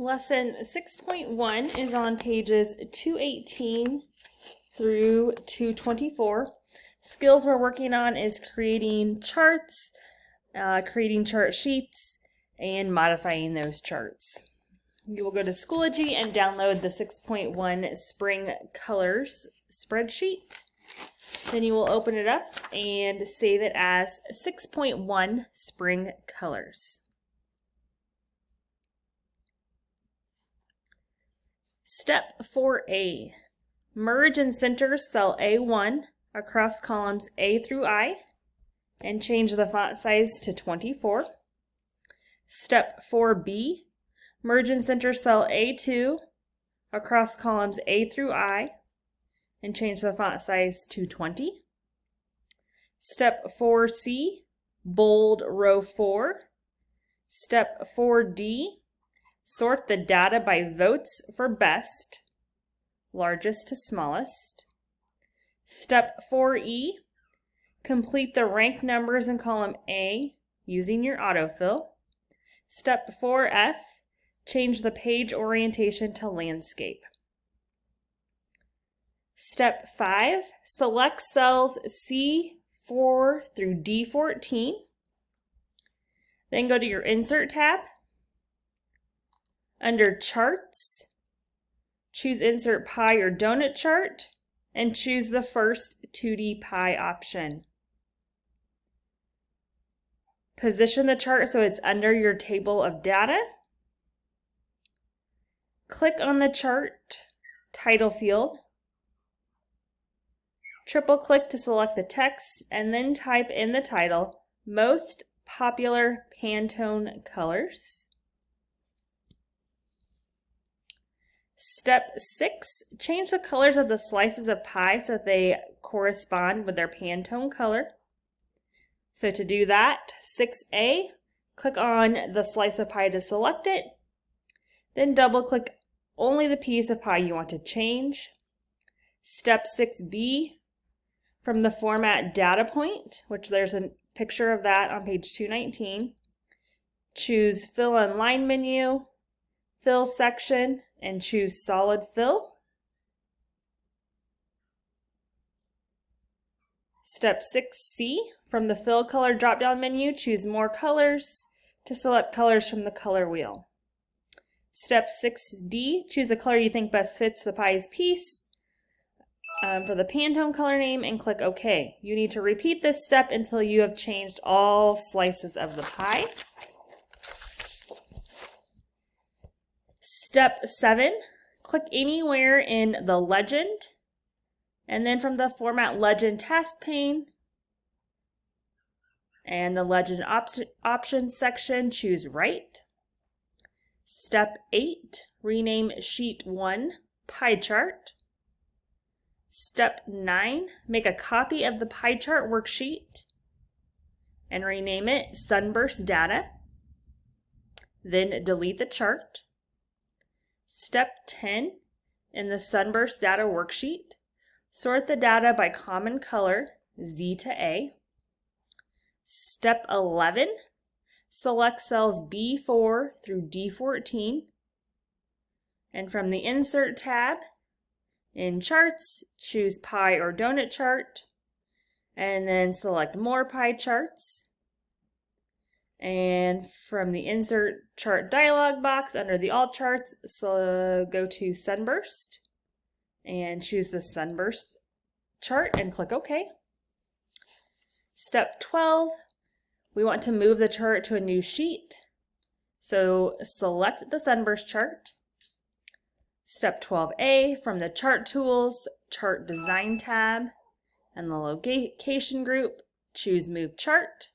Lesson 6.1 is on pages 218 through 224. Skills we're working on is creating charts, creating chart sheets, and modifying those charts. You will go to Schoology and download the 6.1 Spring Colors spreadsheet. Then you will open it up and save it as 6.1 Spring Colors. Step 4A. Merge and center cell A1 across columns A through I and change the font size to 24. Step 4B. Merge and center cell A2 across columns A through I and change the font size to 20. Step 4C. Bold row 4. Step 4D. Sort the data by votes for best, largest to smallest. Step 4E, complete the rank numbers in column A using your autofill. Step 4F, change the page orientation to landscape. Step 5, select cells C4 through D14. Then go to your Insert tab. Under Charts, choose Insert Pie or Donut Chart and choose the first 2D pie option. Position the chart so it's under your table of data. Click on the chart title field. Triple click to select the text and then type in the title, Most Popular Pantone Colors. Step 6, change the colors of the slices of pie so that they correspond with their Pantone color. So to do that, 6A, click on the slice of pie to select it. Then double click only the piece of pie you want to change. Step 6B, from the format data point, which there's a picture of that on page 219, choose Fill and Line menu, Fill section, and choose Solid Fill. Step 6C, from the Fill Color drop-down menu, choose More Colors to select colors from the color wheel. Step 6D, choose a color you think best fits the pie's piece for the Pantone color name and click OK. You need to repeat this step until you have changed all slices of the pie. Step 7, click anywhere in the Legend, and then from the Format Legend task pane and the Legend Options section, choose Right. Step 8, rename Sheet 1 Pie Chart. Step 9, make a copy of the pie chart worksheet and rename it Sunburst Data. Then delete the chart. Step 10, in the Sunburst Data worksheet, sort the data by common color, Z to A. Step 11, select cells B4 through D14. And from the Insert tab, in Charts, choose Pie or Donut Chart, and then select More Pie Charts. And from the Insert Chart dialog box under the All Charts, so go to Sunburst and choose the Sunburst chart and click OK. Step 12, we want to move the chart to a new sheet. So select the Sunburst chart. Step 12A, from the Chart Tools, Chart Design tab, and the Location group, choose Move Chart.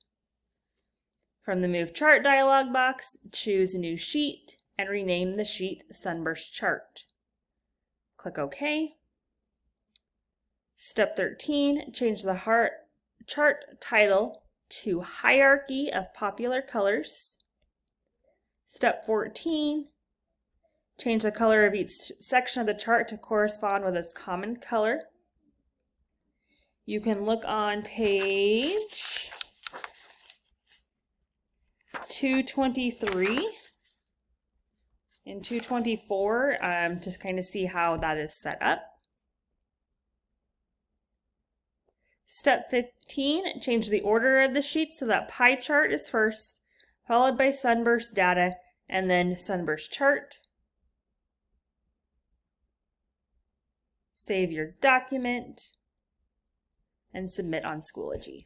From the Move Chart dialog box, choose New Sheet and rename the sheet Sunburst Chart. Click OK. Step 13, change the chart title to Hierarchy of Popular Colors. Step 14, change the color of each section of the chart to correspond with its common color. You can look on page 223 in 224 to kind of see how that is set up. Step 15, change the order of the sheet so that pie chart is first, followed by sunburst data, and then sunburst chart. Save your document and submit on Schoology.